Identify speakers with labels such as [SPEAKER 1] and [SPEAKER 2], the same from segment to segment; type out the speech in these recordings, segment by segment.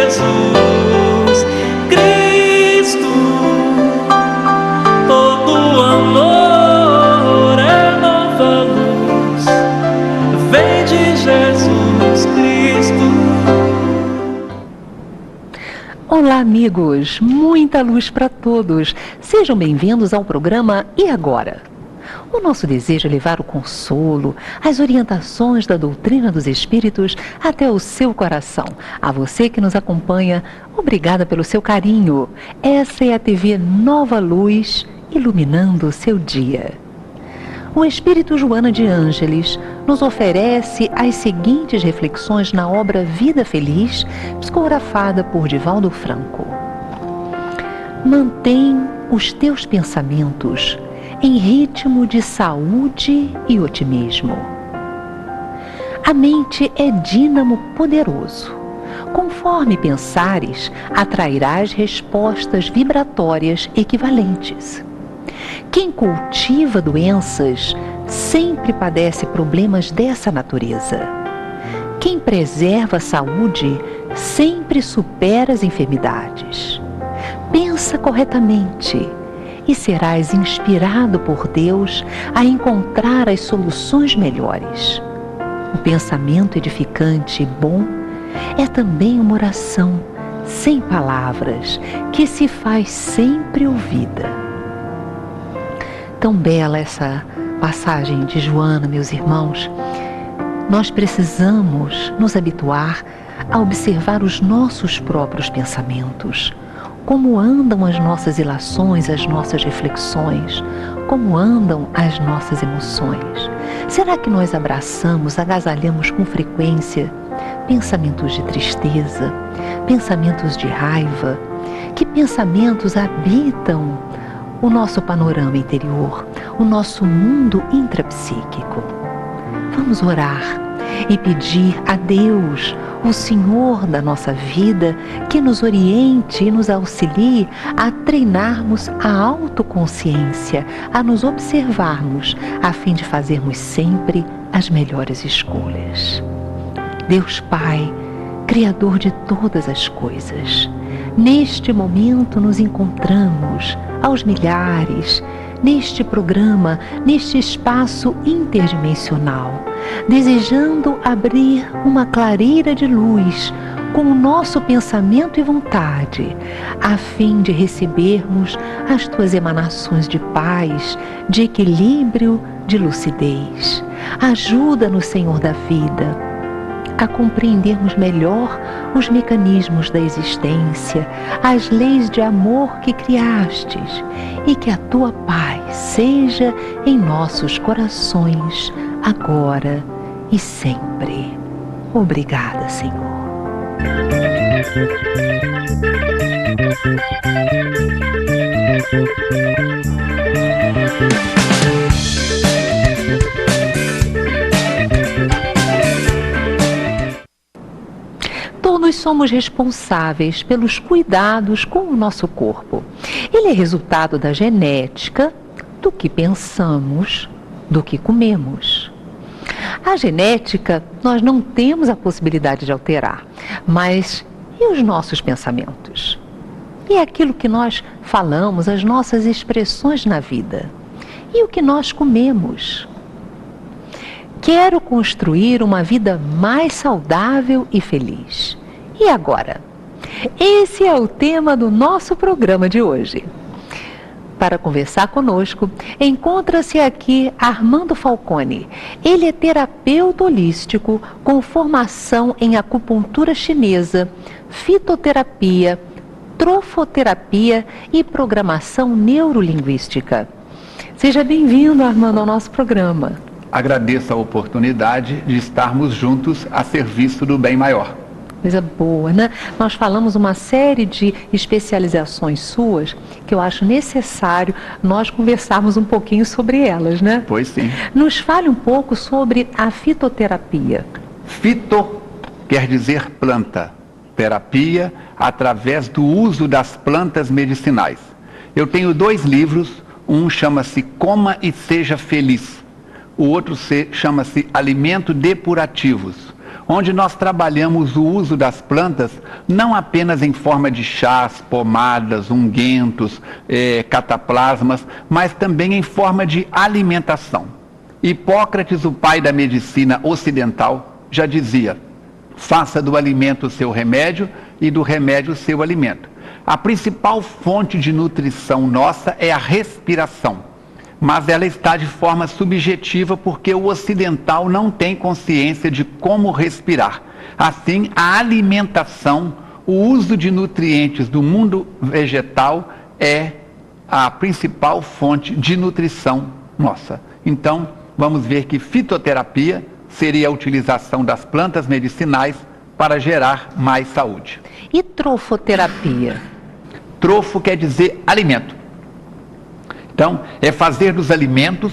[SPEAKER 1] Jesus Cristo. Todo amor é nova luz, vem de Jesus Cristo.
[SPEAKER 2] Olá, amigos! Muita luz para todos! Sejam bem-vindos ao programa E Agora? O nosso desejo é levar o consolo, as orientações da doutrina dos Espíritos até o seu coração. A você que nos acompanha, obrigada pelo seu carinho. Essa é a TV Nova Luz, iluminando o seu dia. O Espírito Joana de Ângeles nos oferece as seguintes reflexões na obra Vida Feliz, psicografada por Divaldo Franco. Mantém os teus pensamentos em ritmo de saúde e otimismo. A mente é dínamo poderoso. Conforme pensares, atrairás respostas vibratórias equivalentes. Quem cultiva doenças sempre padece problemas dessa natureza. Quem preserva a saúde sempre supera as enfermidades. Pensa corretamente e serás inspirado por Deus a encontrar as soluções melhores. O pensamento edificante e bom é também uma oração sem palavras que se faz sempre ouvida. Tão bela essa passagem de Joana, meus irmãos. Nós precisamos nos habituar a observar os nossos próprios pensamentos. Como andam as nossas ilações, as nossas reflexões? Como andam as nossas emoções? Será que nós abraçamos, agasalhamos com frequência pensamentos de tristeza, pensamentos de raiva? Que pensamentos habitam o nosso panorama interior, o nosso mundo intrapsíquico? Vamos orar e pedir a Deus, o Senhor da nossa vida, que nos oriente e nos auxilie a treinarmos a autoconsciência, a nos observarmos, a fim de fazermos sempre as melhores escolhas. Deus Pai, Criador de todas as coisas, neste momento nos encontramos aos milhares, neste programa, neste espaço interdimensional, desejando abrir uma clareira de luz com o nosso pensamento e vontade, a fim de recebermos as tuas emanações de paz, de equilíbrio, de lucidez. Ajuda-nos, Senhor da vida, a compreendermos melhor os mecanismos da existência, as leis de amor que criastes, e que a tua paz seja em nossos corações, agora e sempre. Obrigada, Senhor. Todos somos responsáveis pelos cuidados com o nosso corpo. Ele é resultado da genética, do que pensamos, do que comemos. A genética nós não temos a possibilidade de alterar, mas e os nossos pensamentos? E aquilo que nós falamos, as nossas expressões na vida? E o que nós comemos? Quero construir uma vida mais saudável e feliz. E agora? Esse é o tema do nosso programa de hoje. Para conversar conosco, encontra-se aqui Armando Falcone. Ele é terapeuta holístico com formação em acupuntura chinesa, fitoterapia, trofoterapia e programação neurolinguística. Seja bem-vindo, Armando, ao nosso programa.
[SPEAKER 3] Agradeço a oportunidade de estarmos juntos a serviço do bem maior.
[SPEAKER 2] Coisa boa, né? Nós falamos uma série de especializações suas que eu acho necessário nós conversarmos um pouquinho sobre elas, né?
[SPEAKER 3] Pois sim.
[SPEAKER 2] Nos fale um pouco sobre a fitoterapia.
[SPEAKER 3] Fito quer dizer planta. Terapia através do uso das plantas medicinais. Eu tenho 2 livros, um chama-se Coma e Seja Feliz. O outro chama-se Alimento Depurativos. onde nós trabalhamos o uso das plantas não apenas em forma de chás, pomadas, ungüentos, cataplasmas, mas também em forma de alimentação. Hipócrates, o pai da medicina ocidental, já dizia: faça do alimento o seu remédio e do remédio o seu alimento. A principal fonte de nutrição nossa é a respiração, mas ela está de forma subjetiva porque o ocidental não tem consciência de como respirar. Assim, a alimentação, o uso de nutrientes do mundo vegetal é a principal fonte de nutrição nossa. Então, vamos ver que fitoterapia seria a utilização das plantas medicinais para gerar mais saúde.
[SPEAKER 2] E trofoterapia?
[SPEAKER 3] Trofo quer dizer alimento. Então, é fazer dos alimentos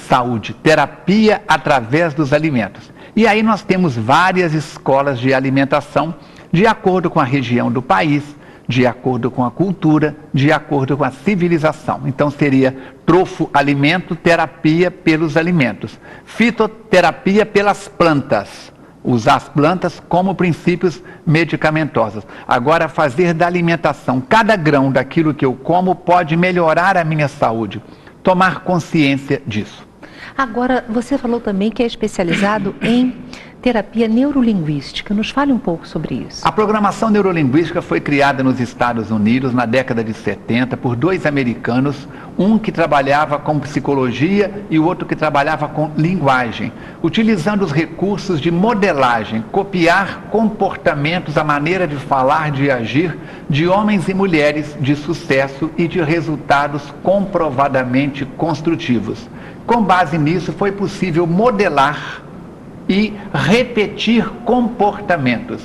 [SPEAKER 3] saúde, terapia através dos alimentos. E aí nós temos várias escolas de alimentação, de acordo com a região do país, de acordo com a cultura, de acordo com a civilização. Então seria trofo, alimento, terapia pelos alimentos. Fitoterapia pelas plantas. Usar as plantas como princípios medicamentosos. Agora, fazer da alimentação, cada grão daquilo que eu como pode melhorar a minha saúde. Tomar consciência disso.
[SPEAKER 2] Agora, você falou também que é especializado em terapia neurolinguística. Nos fale um pouco sobre isso.
[SPEAKER 3] A programação neurolinguística foi criada nos Estados Unidos na década de 70 por dois americanos, um que trabalhava com psicologia e o outro que trabalhava com linguagem, utilizando os recursos de modelagem, copiar comportamentos, a maneira de falar, de agir de homens e mulheres de sucesso e de resultados comprovadamente construtivos. Com base nisso, foi possível modelar e repetir comportamentos.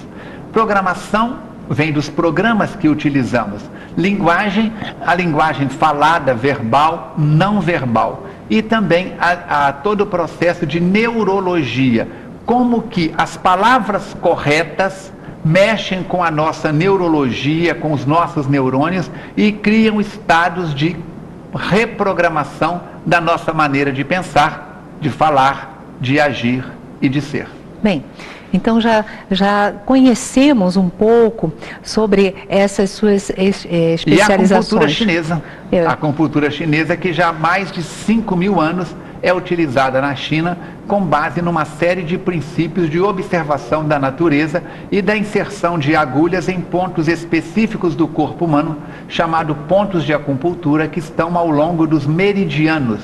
[SPEAKER 3] Programação vem dos programas que utilizamos. Linguagem, a linguagem falada, verbal, não verbal. E também a todo o processo de neurologia. Como que as palavras corretas mexem com a nossa neurologia, com os nossos neurônios e criam estados de reprogramação da nossa maneira de pensar, de falar, de agir e de ser.
[SPEAKER 2] Bem, então já conhecemos um pouco sobre essas suas especializações.
[SPEAKER 3] E a acupuntura chinesa. A acupuntura chinesa, que já há mais de 5.000 anos é utilizada na China com base numa série de princípios de observação da natureza e da inserção de agulhas em pontos específicos do corpo humano, chamado pontos de acupuntura, que estão ao longo dos meridianos,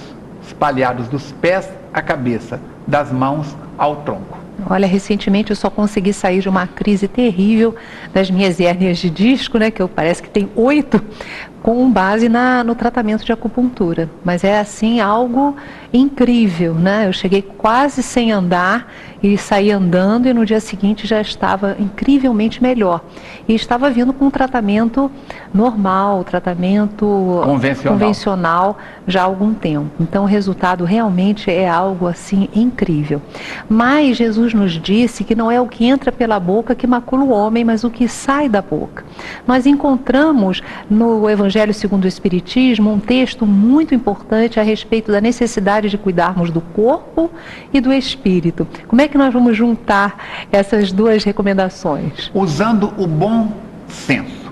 [SPEAKER 3] espalhados dos pés à cabeça, das mãos ao tronco.
[SPEAKER 2] Olha, recentemente eu só consegui sair de uma crise terrível das minhas hérnias de disco, né, que parece que tem 8, com base no tratamento de acupuntura. Mas é assim algo incrível, né? Eu cheguei quase sem andar e saí andando e no dia seguinte já estava incrivelmente melhor. E estava vindo com um tratamento normal, tratamento convencional já há algum tempo. Então o resultado realmente é algo assim incrível. Mas Jesus nos disse que não é o que entra pela boca que macula o homem, mas o que sai da boca. Nós encontramos no Evangelho segundo o Espiritismo um texto muito importante a respeito da necessidade de cuidarmos do corpo e do espírito. Como é que nós vamos juntar essas duas recomendações?
[SPEAKER 3] Usando o bom senso.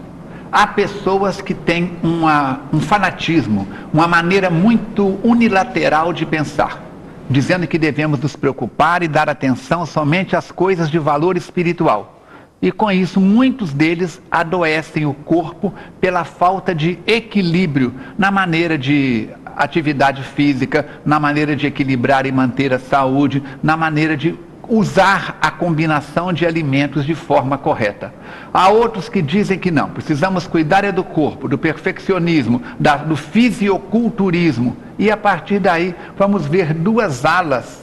[SPEAKER 3] Há pessoas que têm um fanatismo, uma maneira muito unilateral de pensar, dizendo que devemos nos preocupar e dar atenção somente às coisas de valor espiritual. E com isso, muitos deles adoecem o corpo pela falta de equilíbrio na maneira de atividade física, na maneira de equilibrar e manter a saúde, na maneira de usar a combinação de alimentos de forma correta. Há outros que dizem que não, precisamos cuidar do corpo, do perfeccionismo, do fisioculturismo. E a partir daí vamos ver duas alas,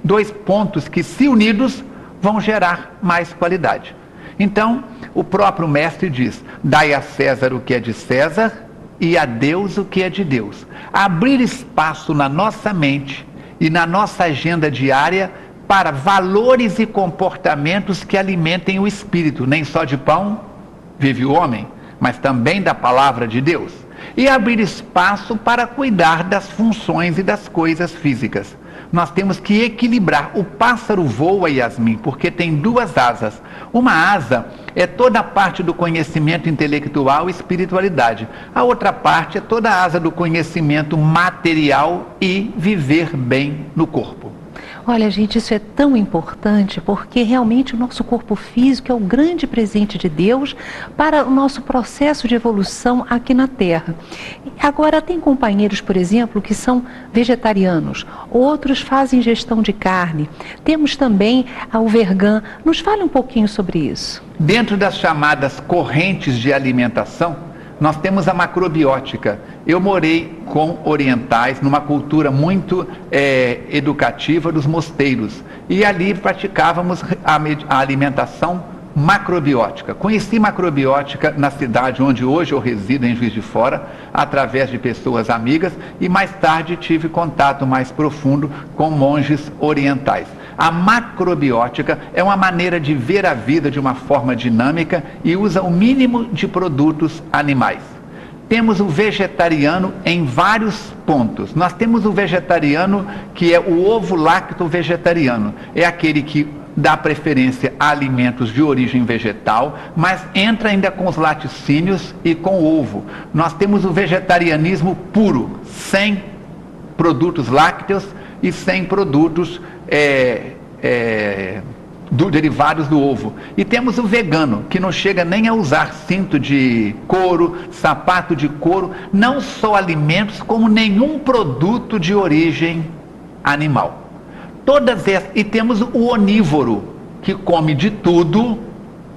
[SPEAKER 3] dois pontos que, se unidos, vão gerar mais qualidade. Então, o próprio mestre diz: dai a César o que é de César e a Deus o que é de Deus. Abrir espaço na nossa mente e na nossa agenda diária para valores e comportamentos que alimentem o espírito. Nem só de pão vive o homem, mas também da palavra de Deus. E abrir espaço para cuidar das funções e das coisas físicas. Nós temos que equilibrar. O pássaro voa, Yasmin, porque tem duas asas. Uma asa é toda a parte do conhecimento intelectual e espiritualidade. A outra parte é toda a asa do conhecimento material e viver bem no corpo.
[SPEAKER 2] Olha, gente, isso é tão importante porque realmente o nosso corpo físico é o grande presente de Deus para o nosso processo de evolução aqui na Terra. Agora, tem companheiros, por exemplo, que são vegetarianos, outros fazem ingestão de carne. Temos também o vegan. Nos fale um pouquinho sobre isso.
[SPEAKER 3] Dentro das chamadas correntes de alimentação, nós temos a macrobiótica. Eu morei com orientais numa cultura muito educativa dos mosteiros. E ali praticávamos a alimentação macrobiótica. Conheci macrobiótica na cidade onde hoje eu resido, em Juiz de Fora, através de pessoas amigas, e mais tarde tive contato mais profundo com monges orientais. A macrobiótica é uma maneira de ver a vida de uma forma dinâmica e usa o mínimo de produtos animais. Temos o vegetariano em vários pontos. Nós temos o vegetariano que é o ovo-lacto vegetariano. É aquele que dá preferência a alimentos de origem vegetal, mas entra ainda com os laticínios e com o ovo. Nós temos o vegetarianismo puro, sem produtos lácteos e sem produtos derivados do ovo. E temos o vegano, que não chega nem a usar cinto de couro, sapato de couro, não só alimentos, como nenhum produto de origem animal. E temos o onívoro, que come de tudo,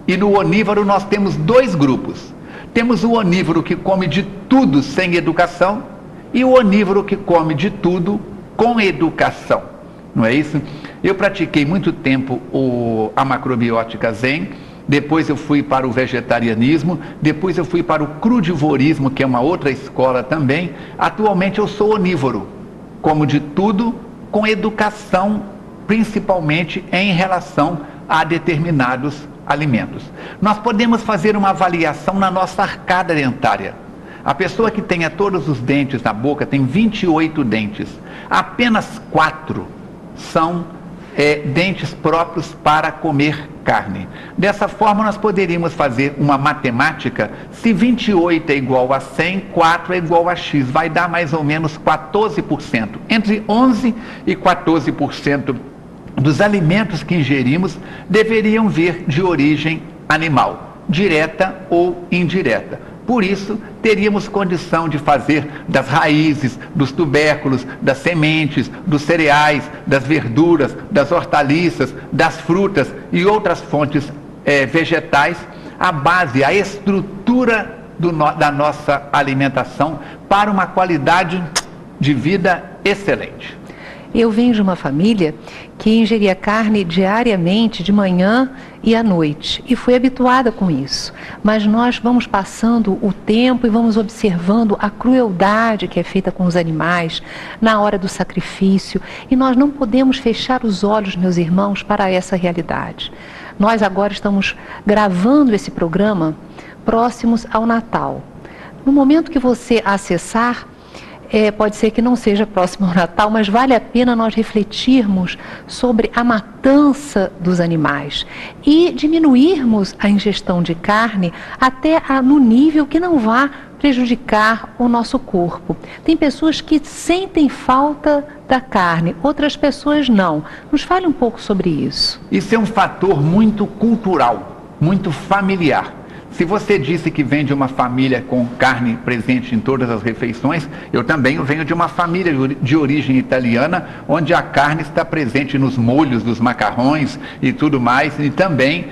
[SPEAKER 3] e no onívoro nós temos dois grupos. Temos o onívoro que come de tudo sem educação, e o onívoro que come de tudo com educação. Não é isso? Eu pratiquei muito tempo a macrobiótica Zen, depois eu fui para o vegetarianismo, depois eu fui para o crudivorismo, que é uma outra escola também. Atualmente eu sou onívoro, como de tudo, com educação, principalmente em relação a determinados alimentos. Nós podemos fazer uma avaliação na nossa arcada dentária. A pessoa que tenha todos os dentes na boca tem 28 dentes. Apenas 4 são dentes próprios para comer carne. Dessa forma, nós poderíamos fazer uma matemática. Se 28 é igual a 100, 4 é igual a X. Vai dar mais ou menos 14%. Entre 11% e 14% dos alimentos que ingerimos deveriam vir de origem animal, direta ou indireta. Por isso, teríamos condição de fazer das raízes, dos tubérculos, das sementes, dos cereais, das verduras, das hortaliças, das frutas e outras fontes vegetais, a base, a estrutura da nossa alimentação para uma qualidade de vida excelente.
[SPEAKER 2] Eu venho de uma família que ingeria carne diariamente, de manhã e à noite, e fui habituada com isso. Mas nós vamos passando o tempo e vamos observando a crueldade que é feita com os animais na hora do sacrifício, e nós não podemos fechar os olhos, meus irmãos, para essa realidade. Nós agora estamos gravando esse programa próximos ao Natal. No momento que você acessar, pode ser que não seja próximo ao Natal, mas vale a pena nós refletirmos sobre a matança dos animais e diminuirmos a ingestão de carne até no nível que não vá prejudicar o nosso corpo. Tem pessoas que sentem falta da carne, outras pessoas não. Nos fale um pouco sobre isso.
[SPEAKER 3] Isso é um fator muito cultural, muito familiar. Se você disse que vem de uma família com carne presente em todas as refeições, eu também venho de uma família de origem italiana, onde a carne está presente nos molhos dos macarrões e tudo mais, e também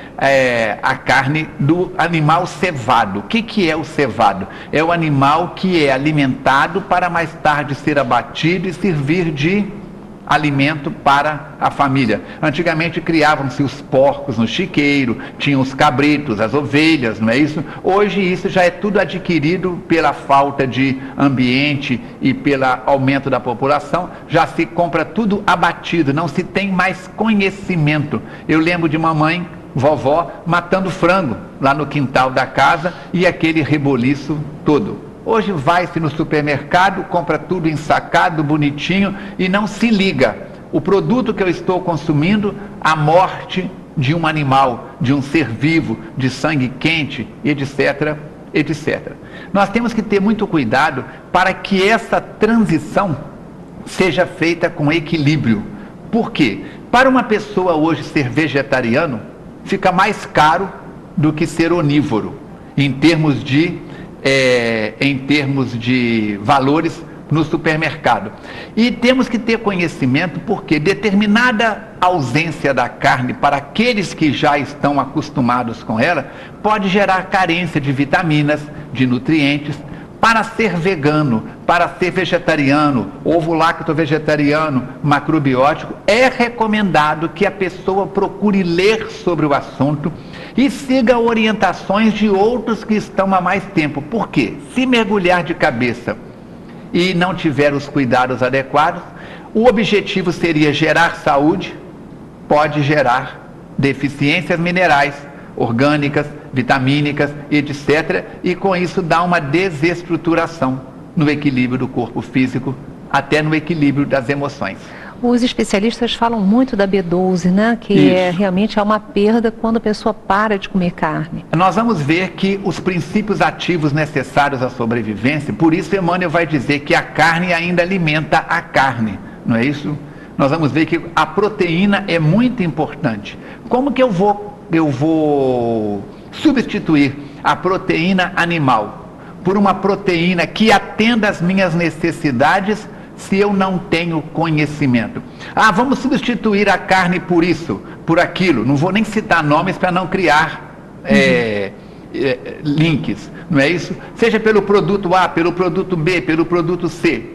[SPEAKER 3] a carne do animal cevado. O que é o cevado? É o animal que é alimentado para mais tarde ser abatido e servir de alimento para a família. Antigamente criavam-se os porcos no chiqueiro, tinham os cabritos, as ovelhas, não é isso? Hoje isso já é tudo adquirido pela falta de ambiente e pelo aumento da população, já se compra tudo abatido, não se tem mais conhecimento. Eu lembro de mamãe, vovó, matando frango lá no quintal da casa e aquele reboliço todo. Hoje vai-se no supermercado, compra tudo ensacado, bonitinho e não se liga o produto que eu estou consumindo, a morte de um animal, de um ser vivo, de sangue quente, etc, etc. Nós temos que ter muito cuidado para que essa transição seja feita com equilíbrio. Por quê? Para uma pessoa hoje ser vegetariano, fica mais caro do que ser onívoro, em termos de valores no supermercado. E temos que ter conhecimento porque determinada ausência da carne para aqueles que já estão acostumados com ela pode gerar carência de vitaminas, de nutrientes. Para ser vegano, para ser vegetariano, ovo-lacto vegetariano, macrobiótico, é recomendado que a pessoa procure ler sobre o assunto e siga orientações de outros que estão há mais tempo. Por quê? Se mergulhar de cabeça e não tiver os cuidados adequados, o objetivo seria gerar saúde, pode gerar deficiências minerais, orgânicas, vitamínicas, etc. E com isso dá uma desestruturação no equilíbrio do corpo físico, até no equilíbrio das emoções.
[SPEAKER 2] Os especialistas falam muito da B12, né? Que realmente é uma perda quando a pessoa para de comer carne.
[SPEAKER 3] Nós vamos ver que os princípios ativos necessários à sobrevivência, por isso Emmanuel vai dizer que a carne ainda alimenta a carne, não é isso? Nós vamos ver que a proteína é muito importante. Como que eu vou substituir a proteína animal por uma proteína que atenda às minhas necessidades se eu não tenho conhecimento? Vamos substituir a carne por isso, por aquilo. Não vou nem citar nomes para não criar links, não é isso? Seja pelo produto A, pelo produto B, pelo produto C.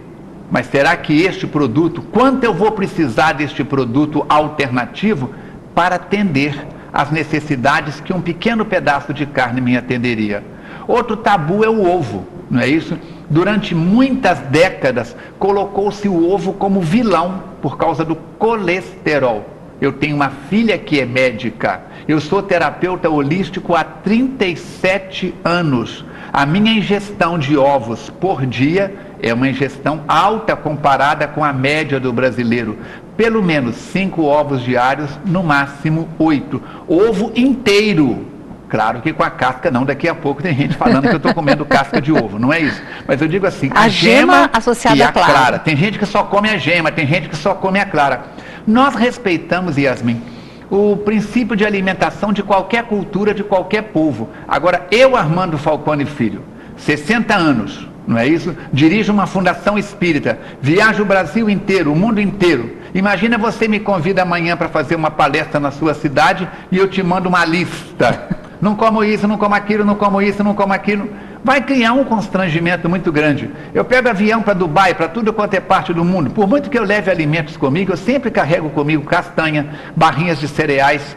[SPEAKER 3] Mas será que este produto, quanto eu vou precisar deste produto alternativo para atender às necessidades que um pequeno pedaço de carne me atenderia? Outro tabu é o ovo, não é isso? Durante muitas décadas, colocou-se o ovo como vilão por causa do colesterol. Eu tenho uma filha que é médica, eu sou terapeuta holístico há 37 anos. A minha ingestão de ovos por dia é uma ingestão alta comparada com a média do brasileiro. Pelo menos 5 ovos diários, no máximo 8. Ovo inteiro. Claro que com a casca não, daqui a pouco tem gente falando que eu estou comendo casca de ovo, não é isso? Mas eu digo assim, a gema
[SPEAKER 2] associada
[SPEAKER 3] e a
[SPEAKER 2] à clara.
[SPEAKER 3] clara. Tem gente que só come a gema, tem gente que só come a clara. Nós respeitamos, Yasmin, o princípio de alimentação de qualquer cultura, de qualquer povo. Agora, eu, Armando Falcone Filho, 60 anos, não é isso? Dirijo uma fundação espírita, viajo o Brasil inteiro, o mundo inteiro. Imagina você me convida amanhã para fazer uma palestra na sua cidade e eu te mando uma lista. Não como isso, não como aquilo, não como isso, não como aquilo. Vai criar um constrangimento muito grande. Eu pego avião para Dubai, para tudo quanto é parte do mundo. Por muito que eu leve alimentos comigo, eu sempre carrego comigo castanha, barrinhas de cereais,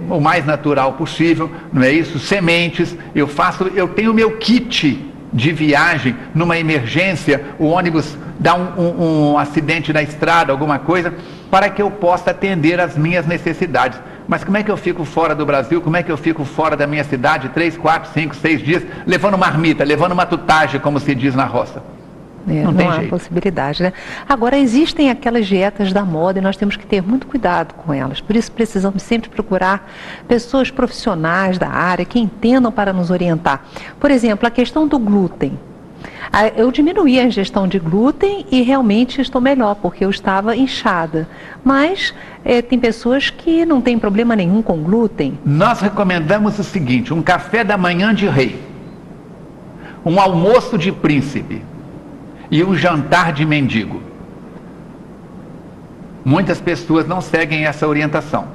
[SPEAKER 3] o mais natural possível, não é isso? Sementes. Eu tenho o meu kit de viagem, numa emergência, o ônibus dá um acidente na estrada, alguma coisa, para que eu possa atender às minhas necessidades. Mas como é que eu fico fora do Brasil, como é que eu fico fora da minha cidade 3, 4, 5, 6 dias, levando marmita, levando uma tutagem, como se diz na roça?
[SPEAKER 2] Não tem jeito. Possibilidade, né? Agora, existem aquelas dietas da moda e nós temos que ter muito cuidado com elas. Por isso, precisamos sempre procurar pessoas profissionais da área que entendam para nos orientar. Por exemplo, a questão do glúten. Eu diminuí a ingestão de glúten e realmente estou melhor, porque eu estava inchada. Mas tem pessoas que não têm problema nenhum com glúten.
[SPEAKER 3] Nós recomendamos o seguinte: um café da manhã de rei, um almoço de príncipe e um jantar de mendigo. Muitas pessoas não seguem essa orientação.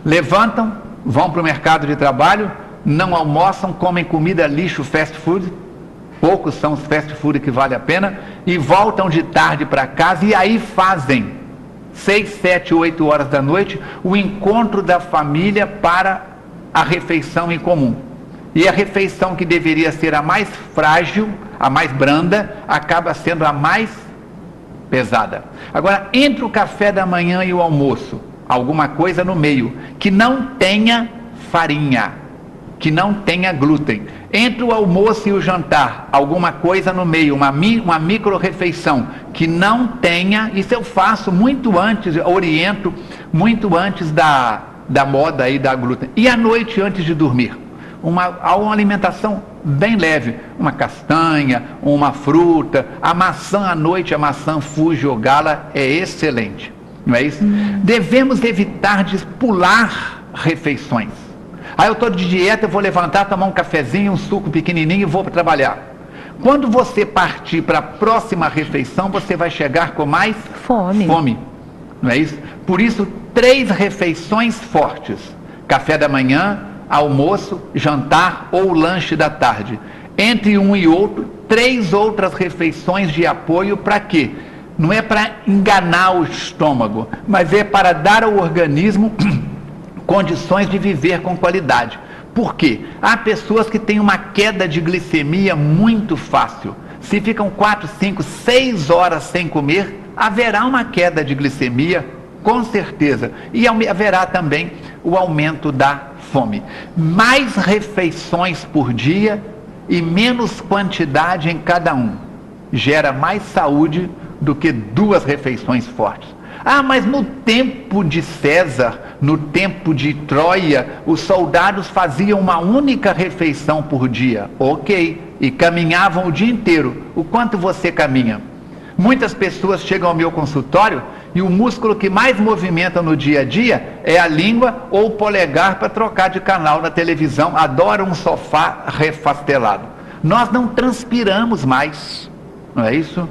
[SPEAKER 3] Levantam, vão para o mercado de trabalho, não almoçam, comem comida lixo, fast food. Poucos são os fast food que vale a pena, e voltam de tarde para casa e aí fazem 6, 7, 8 horas da noite o encontro da família para a refeição em comum. E a refeição que deveria ser a mais frágil, a mais branda, acaba sendo a mais pesada. Agora, entre o café da manhã e o almoço, alguma coisa no meio, que não tenha farinha, que não tenha glúten. Entre o almoço e o jantar, alguma coisa no meio, uma micro-refeição, que não tenha, isso eu faço muito antes, oriento muito antes da moda aí da glúten. E à noite, antes de dormir, uma alimentação bem leve, uma castanha, uma fruta, a maçã à noite, a maçã fuji ou gala é excelente, não é isso? Devemos evitar de pular refeições. Aí eu estou de dieta, eu vou levantar, tomar um cafezinho, um suco pequenininho e vou trabalhar. Quando você partir para a próxima refeição, você vai chegar com mais fome, não é isso? Por isso, 3 refeições fortes: café da manhã, almoço, jantar ou lanche da tarde. Entre um e outro, 3 outras refeições de apoio. Para quê? Não é para enganar o estômago, mas é para dar ao organismo condições de viver com qualidade. Por quê? Há pessoas que têm uma queda de glicemia muito fácil. Se ficam 4, 5, 6 horas sem comer, haverá uma queda de glicemia, com certeza. E haverá também o aumento da fome. Mais refeições por dia e menos quantidade em cada um gera mais saúde do que 2 refeições fortes. Ah, mas no tempo de César, no tempo de Troia, os soldados faziam uma única refeição por dia. Ok, e caminhavam o dia inteiro. O quanto você caminha? Muitas pessoas chegam ao meu consultório e o músculo que mais movimenta no dia a dia é a língua ou o polegar para trocar de canal na televisão. Adoram um sofá refastelado. Nós não transpiramos mais, não é isso?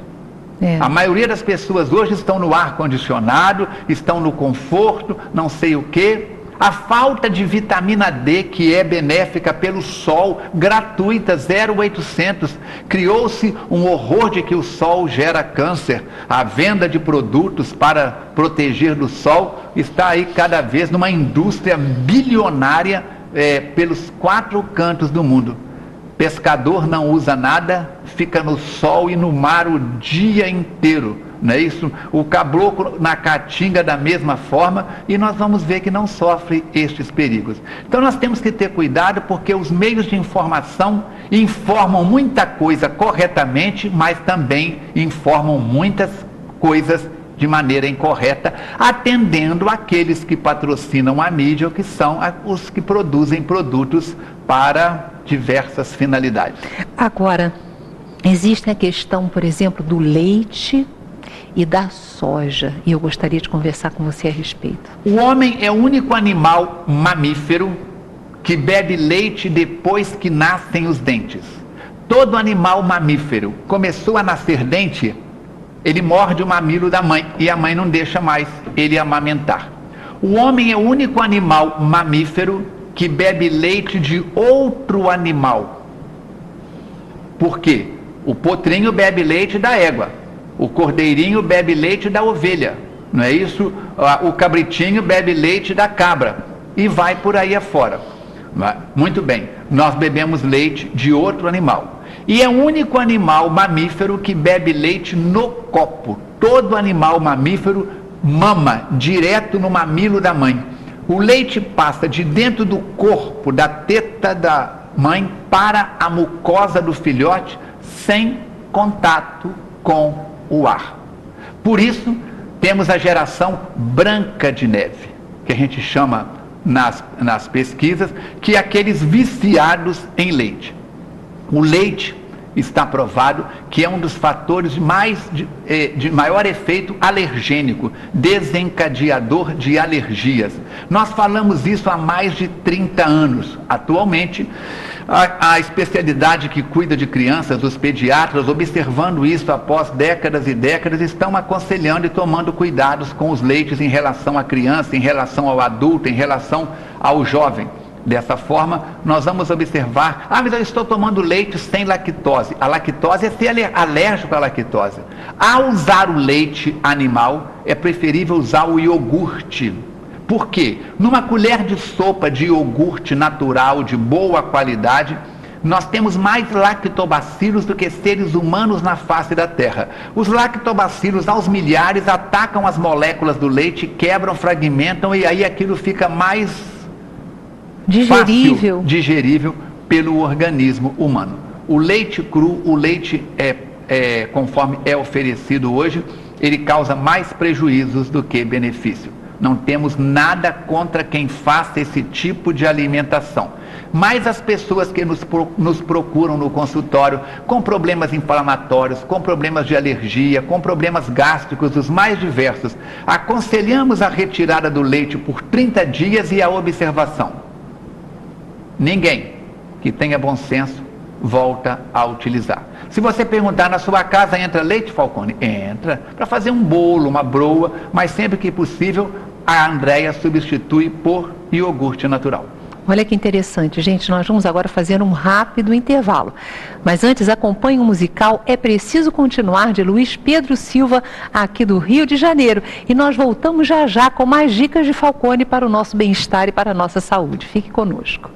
[SPEAKER 3] A maioria das pessoas hoje estão no ar-condicionado, estão no conforto, não sei o quê. A falta de vitamina D, que é benéfica pelo sol, gratuita, 0,800. Criou-se um horror de que o sol gera câncer. A venda de produtos para proteger do sol está aí cada vez numa indústria bilionária pelos 4 cantos do mundo. Pescador não usa nada, fica no sol e no mar o dia inteiro, não é isso? O caboclo na caatinga da mesma forma, e nós vamos ver que não sofre estes perigos. Então nós temos que ter cuidado, porque os meios de informação informam muita coisa corretamente, mas também informam muitas coisas de maneira incorreta, atendendo aqueles que patrocinam a mídia, ou que são os que produzem produtos para diversas finalidades.
[SPEAKER 2] Agora, existe a questão, por exemplo, do leite e da soja, e eu gostaria de conversar com você a respeito.
[SPEAKER 3] O homem é o único animal mamífero que bebe leite depois que nascem os dentes. Todo animal mamífero começou a nascer dente, ele morde o mamilo da mãe e a mãe não deixa mais ele amamentar. O homem é o único animal mamífero que bebe leite de outro animal. Por quê? O potrinho bebe leite da égua, o cordeirinho bebe leite da ovelha, não é isso? O cabritinho bebe leite da cabra, e vai por aí afora. Muito bem, nós bebemos leite de outro animal. E é o único animal mamífero que bebe leite no copo. Todo animal mamífero mama direto no mamilo da mãe. O leite passa de dentro do corpo, da teta da mãe, para a mucosa do filhote, sem contato com o ar. Por isso, temos a geração branca de neve, que a gente chama nas pesquisas, que é aqueles viciados em leite. O leite está provado que é um dos fatores de maior efeito alergênico, desencadeador de alergias. Nós falamos isso há mais de 30 anos. Atualmente, a especialidade que cuida de crianças, os pediatras, observando isso após décadas e décadas, estão aconselhando e tomando cuidados com os leites em relação à criança, em relação ao adulto, em relação ao jovem. Dessa forma, nós vamos observar, mas eu estou tomando leite sem lactose. A lactose é ser alérgico à lactose. Ao usar o leite animal, é preferível usar o iogurte. Por quê? Numa colher de sopa de iogurte natural, de boa qualidade, nós temos mais lactobacilos do que seres humanos na face da Terra. Os lactobacilos, aos milhares, atacam as moléculas do leite, quebram, fragmentam, e aí aquilo fica mais
[SPEAKER 2] digerível
[SPEAKER 3] digerível pelo organismo humano. O leite cru, o leite conforme é oferecido hoje, ele causa mais prejuízos do que benefício. Não temos nada contra quem faça esse tipo de alimentação. Mas as pessoas que nos procuram no consultório com problemas inflamatórios, com problemas de alergia, com problemas gástricos dos mais diversos, aconselhamos a retirada do leite por 30 dias e a observação. Ninguém que tenha bom senso volta a utilizar. Se você perguntar na sua casa, entra leite, Falcone? Entra, para fazer um bolo, uma broa, mas sempre que possível, a Andréia substitui por iogurte natural.
[SPEAKER 2] Olha que interessante, gente, nós vamos agora fazer um rápido intervalo. Mas antes, acompanhe o musical É Preciso Continuar, de Luiz Pedro Silva, aqui do Rio de Janeiro. E nós voltamos já já com mais dicas de Falcone para o nosso bem-estar e para a nossa saúde. Fique conosco.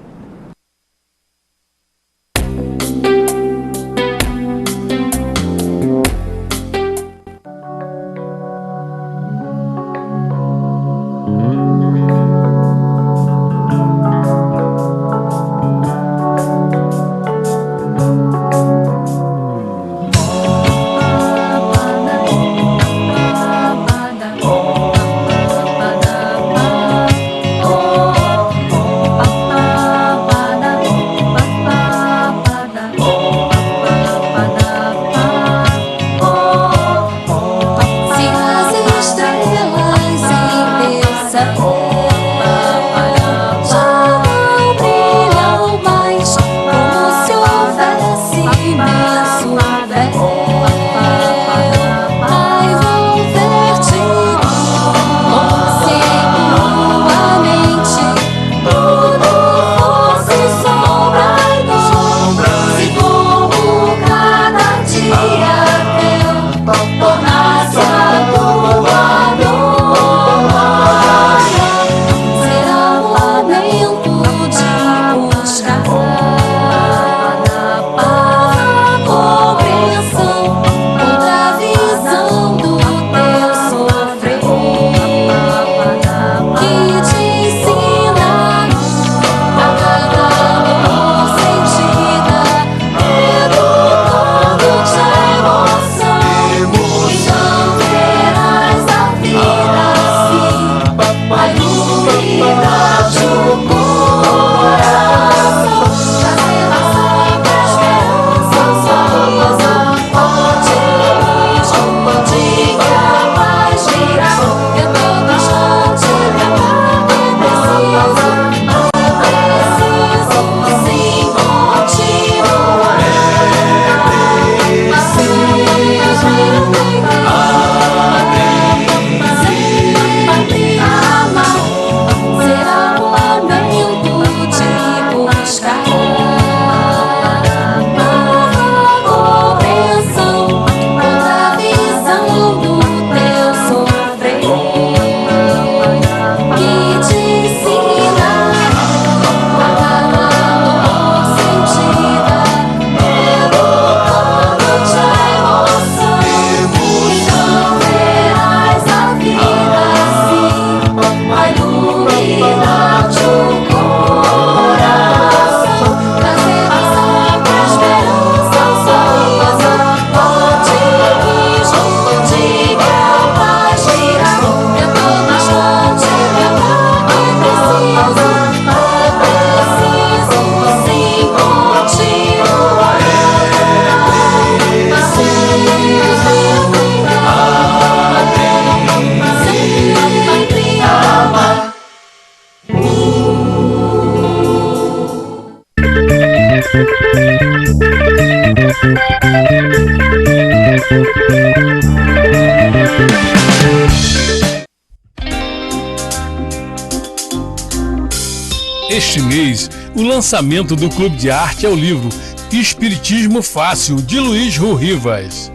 [SPEAKER 4] Este mês, o lançamento do Clube de Arte é o livro Espiritismo Fácil, de Luiz Rivas.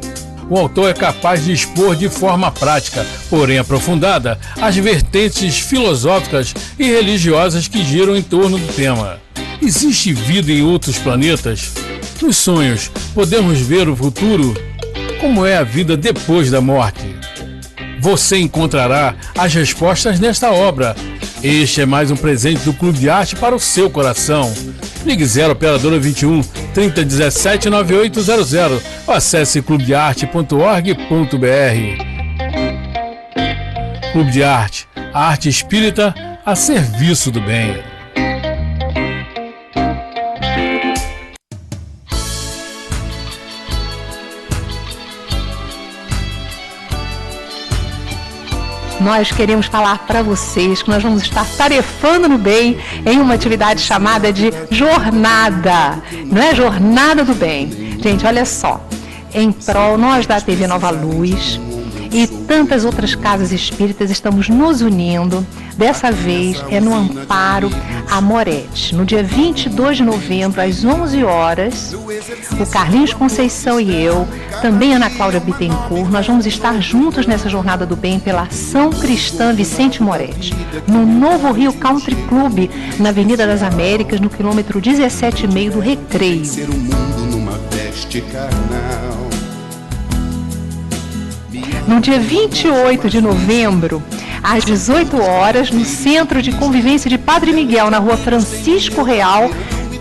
[SPEAKER 4] O autor é capaz de expor de forma prática, porém aprofundada, as vertentes filosóficas e religiosas que giram em torno do tema. Existe vida em outros planetas? Nos sonhos, podemos ver o futuro? Como é a vida depois da morte? Você encontrará as respostas nesta obra. Este é mais um presente do Clube de Arte para o seu coração. Ligue 0 operadora 21 3017 9800 ou acesse clubedearte.org.br. Clube de Arte, a arte espírita a serviço do bem.
[SPEAKER 2] Nós queremos falar para vocês que nós vamos estar tarefando no bem em uma atividade chamada de jornada. Não é Jornada do Bem. Gente, olha só. Em prol, nós da TV Nova Luz e tantas outras casas espíritas estamos nos unindo. Dessa vez é no Amparo Amorete. No dia 22 de novembro, às 11 horas, o Carlinhos Conceição e eu, também Ana Cláudia Bittencourt, nós vamos estar juntos nessa Jornada do Bem pela Ação Cristã Vicente Moretti, no Novo Rio Country Club, na Avenida das Américas, no quilômetro 17,5 do Recreio.
[SPEAKER 5] Ser o mundo numa veste carnal.
[SPEAKER 2] No dia 28 de novembro, às 18 horas, no Centro de Convivência de Padre Miguel, na Rua Francisco Real,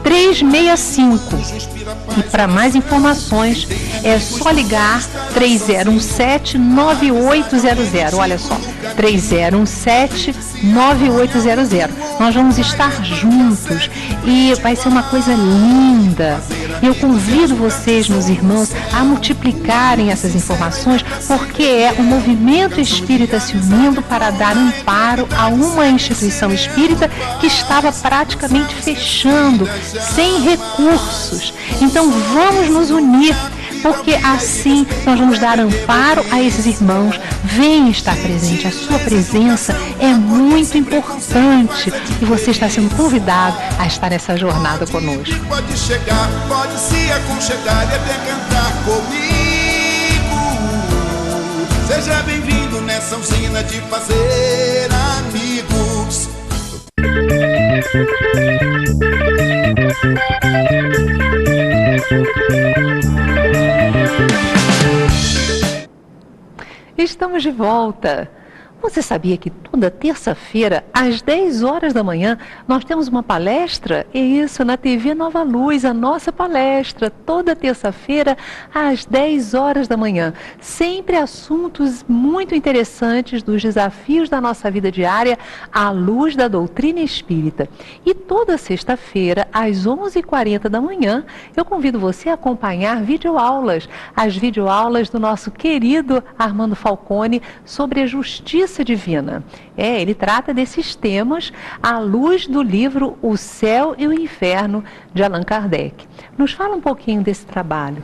[SPEAKER 2] 365. E para mais informações, é só ligar 3017-9800. Olha só, 3017-9800. Nós vamos estar juntos e vai ser uma coisa linda. Eu convido vocês, meus irmãos, a multiplicarem essas informações, porque é o movimento espírita se unindo para dar amparo a uma instituição espírita que estava praticamente fechando, sem recursos. Então vamos nos unir, porque assim nós vamos dar amparo a esses irmãos. Venha estar presente, a sua presença é muito importante e você está sendo convidado a estar nessa jornada conosco.
[SPEAKER 5] Pode chegar, pode se aconchegar e até cantar comigo. Seja bem-vindo nessa usina de fazer amigos.
[SPEAKER 2] Estamos de volta. Você sabia que toda terça-feira, às 10 horas da manhã, nós temos uma palestra? É isso, na TV Nova Luz, a nossa palestra, toda terça-feira, às 10 horas da manhã. Sempre assuntos muito interessantes dos desafios da nossa vida diária à luz da doutrina espírita. E toda sexta-feira, às 11h40 da manhã, eu convido você a acompanhar videoaulas, as videoaulas do nosso querido Armando Falcone sobre a justiça divina. Ele trata desses temas à luz do livro O Céu e o Inferno, de Allan Kardec. Nos fala um pouquinho desse trabalho.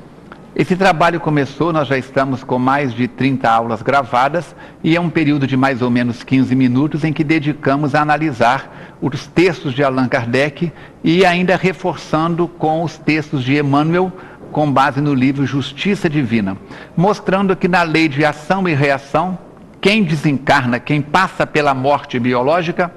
[SPEAKER 3] Esse trabalho começou, nós já estamos com mais de 30 aulas gravadas e é um período de mais ou menos 15 minutos em que dedicamos a analisar os textos de Allan Kardec e ainda reforçando com os textos de Emmanuel, com base no livro Justiça Divina, mostrando que na lei de ação e reação, quem desencarna, quem passa pela morte biológica,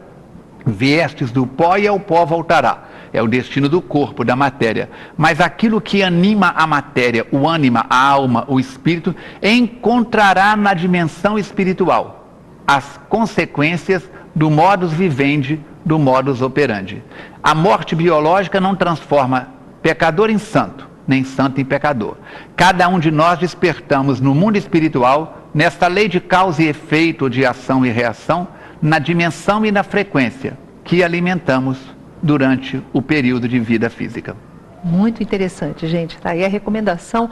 [SPEAKER 3] viestes do pó e ao pó voltará. É o destino do corpo, da matéria. Mas aquilo que anima a matéria, o ânima, a alma, o espírito, encontrará na dimensão espiritual as consequências do modus vivendi, do modus operandi. A morte biológica não transforma pecador em santo, nem santo em pecador. Cada um de nós despertamos no mundo espiritual, nesta lei de causa e efeito, de ação e reação, na dimensão e na frequência que alimentamos durante o período de vida física.
[SPEAKER 2] Muito interessante, gente. Tá aí a recomendação,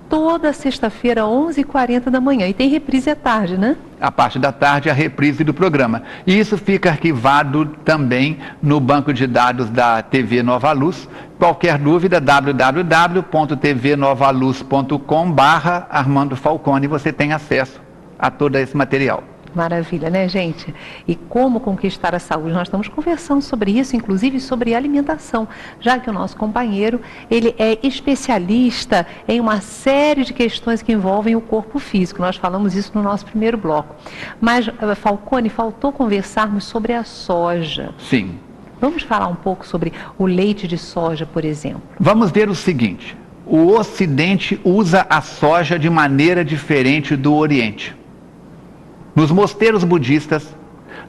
[SPEAKER 2] toda sexta-feira, 11h40 da manhã. E tem reprise à tarde, né?
[SPEAKER 3] A parte da tarde, a reprise do programa. E isso fica arquivado também no banco de dados da TV Nova Luz. Qualquer dúvida, www.tvnovaluz.com/Armando Falcone, você tem acesso a todo esse material.
[SPEAKER 2] Maravilha, né, gente? E como conquistar a saúde? Nós estamos conversando sobre isso, inclusive sobre alimentação, já que o nosso companheiro, ele é especialista em uma série de questões que envolvem o corpo físico. Nós falamos isso no nosso primeiro bloco. Mas, Falcone, faltou conversarmos sobre a soja.
[SPEAKER 3] Sim.
[SPEAKER 2] Vamos falar um pouco sobre o leite de soja, por exemplo.
[SPEAKER 3] Vamos ver o seguinte: o Ocidente usa a soja de maneira diferente do Oriente. Nos mosteiros budistas,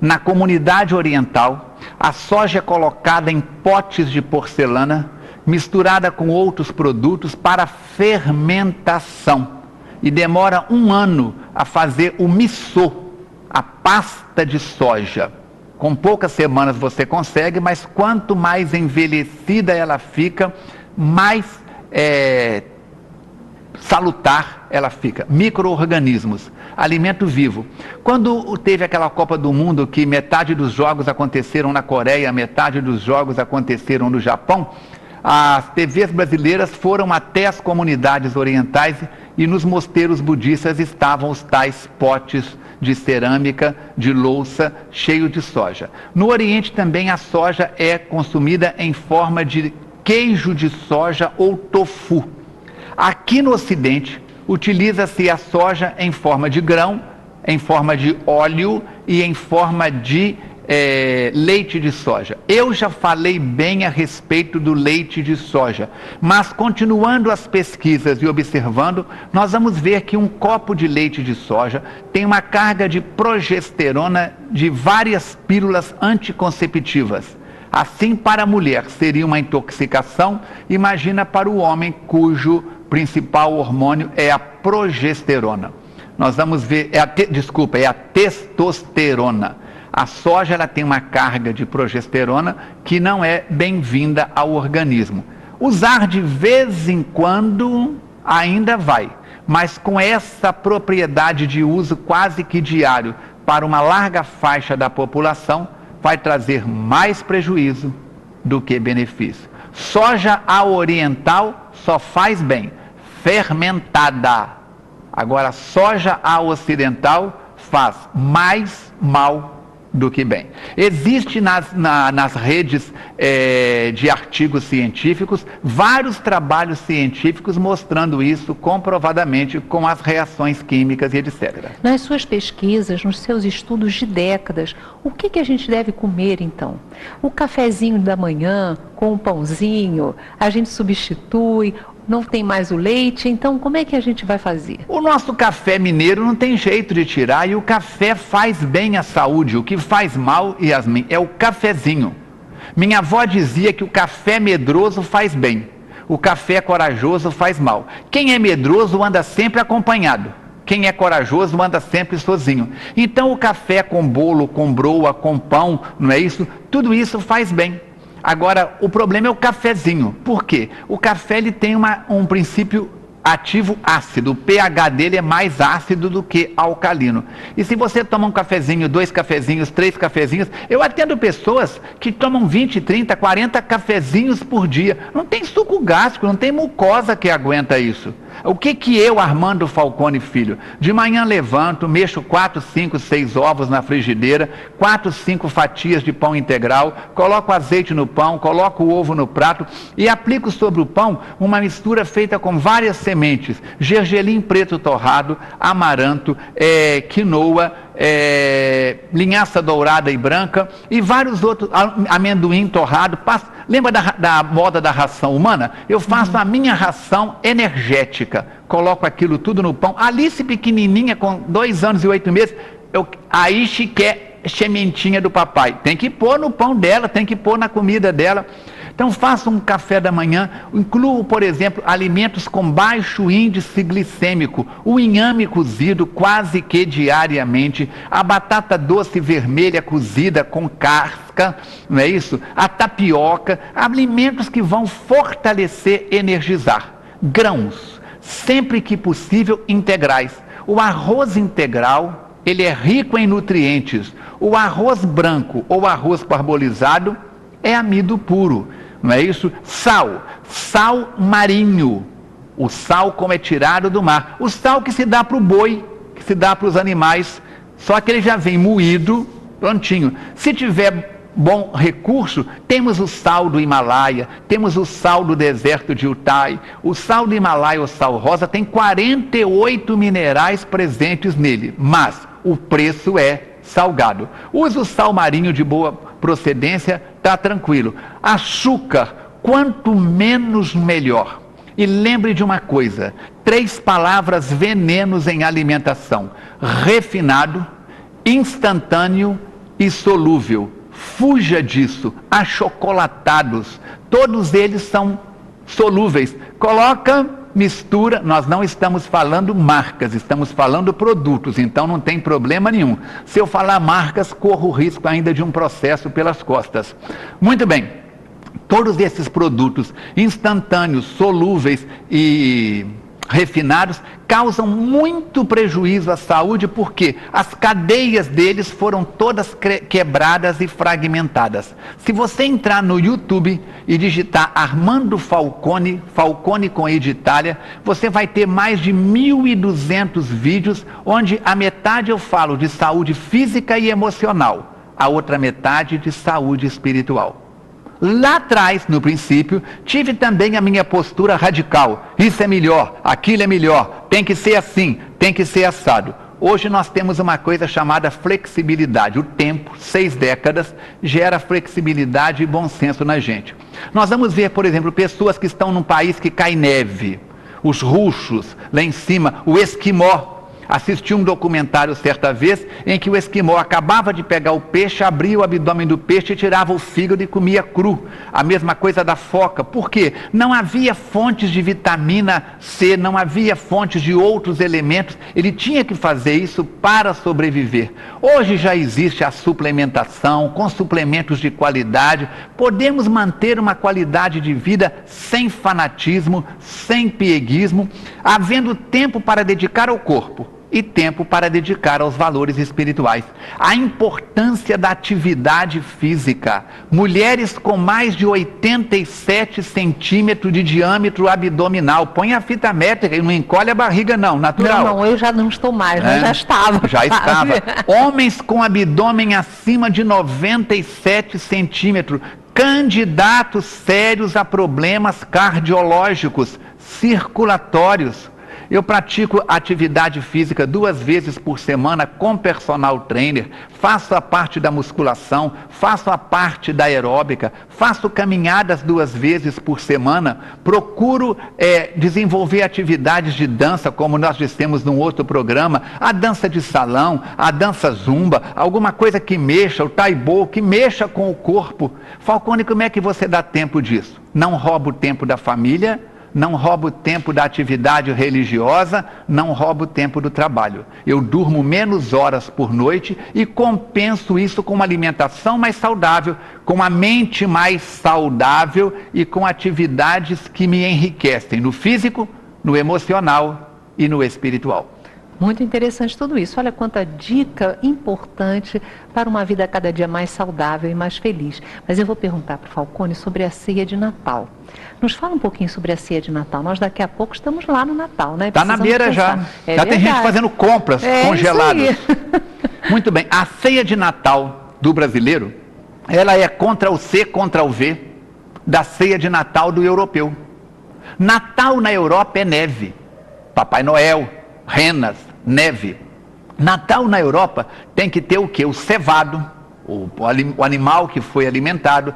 [SPEAKER 3] na comunidade oriental, a soja é colocada em potes de porcelana misturada com outros produtos para fermentação. E demora 1 ano a fazer o miso, a pasta de soja. Com poucas semanas você consegue, mas quanto mais envelhecida ela fica, mais salutar ela fica. Micro-organismos, alimento vivo. Quando teve aquela Copa do Mundo que metade dos jogos aconteceram na Coreia, metade dos jogos aconteceram no Japão, as TVs brasileiras foram até as comunidades orientais e nos mosteiros budistas estavam os tais potes de cerâmica, de louça, cheio de soja. No Oriente também a soja é consumida em forma de queijo de soja ou tofu. Aqui no Ocidente, utiliza-se a soja em forma de grão, em forma de óleo e em forma de leite de soja. Eu já falei bem a respeito do leite de soja, mas continuando as pesquisas e observando, nós vamos ver que um copo de leite de soja tem uma carga de progesterona de várias pílulas anticonceptivas. Assim, para a mulher seria uma intoxicação, imagina para o homem cujo principal hormônio é a progesterona. Nós vamos ver, é a testosterona. A soja ela tem uma carga de progesterona que não é bem-vinda ao organismo. Usar de vez em quando ainda vai, mas com essa propriedade de uso quase que diário para uma larga faixa da população, vai trazer mais prejuízo do que benefício. Soja a oriental só faz bem, fermentada. Agora, soja a ocidental faz mais mal do que bem. Existe nas redes de artigos científicos vários trabalhos científicos mostrando isso comprovadamente com as reações químicas e etc.
[SPEAKER 2] Nas suas pesquisas, nos seus estudos de décadas, o que a gente deve comer então? O cafezinho da manhã com o pãozinho, a gente substitui, não tem mais o leite, então como é que a gente vai fazer?
[SPEAKER 3] O nosso café mineiro não tem jeito de tirar e o café faz bem à saúde. O que faz mal, Yasmin, é o cafezinho. Minha avó dizia que o café medroso faz bem, o café corajoso faz mal. Quem é medroso anda sempre acompanhado. Quem é corajoso anda sempre sozinho. Então o café com bolo, com broa, com pão, não é isso? Tudo isso faz bem. Agora, o problema é o cafezinho. Por quê? O café ele tem um princípio ativo ácido. O pH dele é mais ácido do que alcalino. E se você toma um cafezinho, 2 cafezinhos, 3 cafezinhos, eu atendo pessoas que tomam 20, 30, 40 cafezinhos por dia. Não tem suco gástrico, não tem mucosa que aguenta isso. O que eu, Armando Falcone Filho, de manhã levanto, mexo 4, 5, 6 ovos na frigideira, 4, 5 fatias de pão integral, coloco azeite no pão, coloco o ovo no prato e aplico sobre o pão uma mistura feita com várias sementes, gergelim preto torrado, amaranto, quinoa, linhaça dourada e branca e vários outros, amendoim torrado. Lembra da moda da ração humana? Eu faço a minha ração energética, coloco aquilo tudo no pão. Alice pequenininha com 2 anos e 8 meses, a Ishi quer sementinha do papai, tem que pôr no pão dela, tem que pôr na comida dela. Então faça um café da manhã, incluo, por exemplo, alimentos com baixo índice glicêmico, o inhame cozido quase que diariamente, a batata doce vermelha cozida com casca, não é isso? A tapioca, alimentos que vão fortalecer, energizar. Grãos, sempre que possível integrais. O arroz integral, ele é rico em nutrientes. O arroz branco ou arroz parbolizado é amido puro. Não é isso? Sal marinho, o sal como é tirado do mar, o sal que se dá para o boi, que se dá para os animais, só que ele já vem moído, prontinho. Se tiver bom recurso, temos o sal do Himalaia, temos o sal do deserto de Utai. O sal do Himalaia, o sal rosa, tem 48 minerais presentes nele, mas o preço é salgado. Usa o sal marinho de boa procedência, está tranquilo. Açúcar, quanto menos melhor. E lembre de uma coisa, 3 palavras venenos em alimentação: refinado, instantâneo e solúvel. Fuja disso. Achocolatados, todos eles são solúveis. Coloca, mistura, nós não estamos falando marcas, estamos falando produtos, então não tem problema nenhum. Se eu falar marcas, corro o risco ainda de um processo pelas costas. Muito bem, todos esses produtos instantâneos, solúveis e refinados causam muito prejuízo à saúde, porque as cadeias deles foram todas quebradas e fragmentadas. Se você entrar no YouTube e digitar Armando Falcone, Falcone com E de Itália, você vai ter mais de 1.200 vídeos, onde a metade eu falo de saúde física e emocional, a outra metade de saúde espiritual. Lá atrás, no princípio, tive também a minha postura radical. Isso é melhor, aquilo é melhor, tem que ser assim, tem que ser assado. Hoje nós temos uma coisa chamada flexibilidade. O tempo, 6 décadas, gera flexibilidade e bom senso na gente. Nós vamos ver, por exemplo, pessoas que estão num país que cai neve. Os ruchos, lá em cima, o esquimó. Assisti um documentário certa vez em que o esquimó acabava de pegar o peixe, abria o abdômen do peixe e tirava o fígado e comia cru. A mesma coisa da foca. Por quê? Não havia fontes de vitamina C, não havia fontes de outros elementos. Ele tinha que fazer isso para sobreviver. Hoje já existe a suplementação, com suplementos de qualidade. Podemos manter uma qualidade de vida sem fanatismo, sem pieguismo, havendo tempo para dedicar ao corpo e tempo para dedicar aos valores espirituais. A importância da atividade física. Mulheres com mais de 87 centímetros de diâmetro abdominal. Põe a fita métrica e não encolhe a barriga não, natural.
[SPEAKER 2] Não, eu já não estou mais, mas já estava.
[SPEAKER 3] Já estava. Homens com abdômen acima de 97 centímetros. Candidatos sérios a problemas cardiológicos, circulatórios. Eu pratico atividade física 2 vezes por semana com personal trainer, faço a parte da musculação, faço a parte da aeróbica, faço caminhadas 2 vezes por semana, procuro desenvolver atividades de dança, como nós dissemos num outro programa, a dança de salão, a dança zumba, alguma coisa que mexa, o taibo, que mexa com o corpo. Falcone, como é que você dá tempo disso? Não rouba o tempo da família, não roubo o tempo da atividade religiosa, não roubo o tempo do trabalho. Eu durmo menos horas por noite e compenso isso com uma alimentação mais saudável, com a mente mais saudável e com atividades que me enriquecem no físico, no emocional e no espiritual.
[SPEAKER 2] Muito interessante tudo isso. Olha quanta dica importante para uma vida cada dia mais saudável e mais feliz. Mas eu vou perguntar para o Falcone sobre a ceia de Natal. Nos fala um pouquinho sobre a ceia de Natal. Nós daqui a pouco estamos lá no Natal, né?
[SPEAKER 3] Está na beira já. Já tem gente fazendo compras congeladas. Muito bem. A ceia de Natal do brasileiro, ela é contra o C, contra o V da ceia de Natal do europeu. Natal na Europa é neve. Papai Noel, renas, neve. Natal na Europa tem que ter o quê? O cevado, o animal que foi alimentado,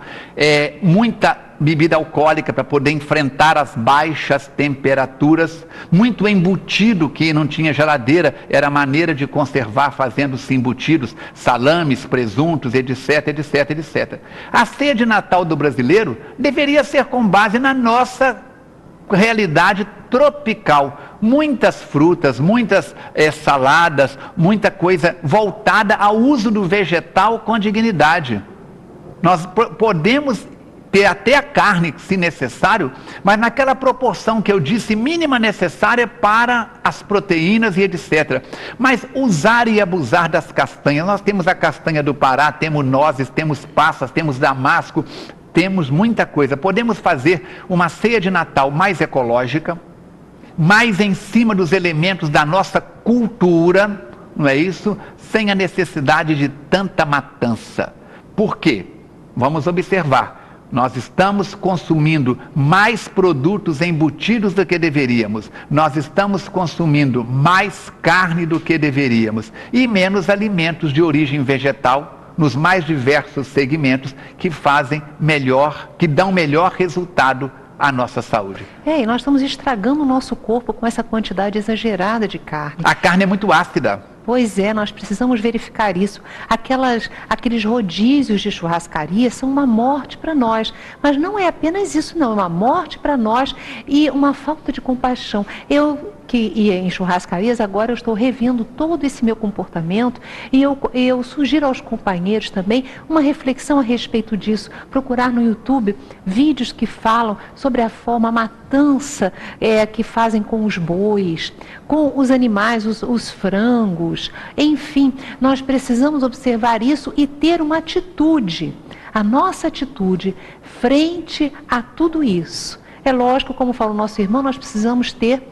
[SPEAKER 3] muita bebida alcoólica para poder enfrentar as baixas temperaturas, muito embutido que não tinha geladeira, era a maneira de conservar fazendo-se embutidos, salames, presuntos, etc, etc, etc. A ceia de Natal do brasileiro deveria ser com base na nossa realidade tropical, muitas frutas, muitas saladas, muita coisa voltada ao uso do vegetal com dignidade. Nós podemos ter até a carne, se necessário, mas naquela proporção que eu disse, mínima necessária para as proteínas e etc. Mas usar e abusar das castanhas. Nós temos a castanha do Pará, temos nozes, temos passas, temos damasco, temos muita coisa. Podemos fazer uma ceia de Natal mais ecológica, mais em cima dos elementos da nossa cultura, não é isso? Sem a necessidade de tanta matança. Por quê? Vamos observar. Nós estamos consumindo mais produtos embutidos do que deveríamos. Nós estamos consumindo mais carne do que deveríamos. E menos alimentos de origem vegetal, nos mais diversos segmentos que fazem melhor, que dão melhor resultado à nossa saúde.
[SPEAKER 2] E nós estamos estragando o nosso corpo com essa quantidade exagerada de carne.
[SPEAKER 3] A carne é muito ácida.
[SPEAKER 2] Pois é, nós precisamos verificar isso. Aqueles rodízios de churrascaria são uma morte para nós. Mas não é apenas isso, não. É uma morte para nós e uma falta de compaixão. Eu que ia em churrascarias, agora eu estou revendo todo esse meu comportamento e eu sugiro aos companheiros também uma reflexão a respeito disso. Procurar no YouTube vídeos que falam sobre a forma, a matança que fazem com os bois, com os animais, os frangos. Enfim, nós precisamos observar isso e ter uma atitude. A nossa atitude frente a tudo isso. É lógico, como fala o nosso irmão, nós precisamos ter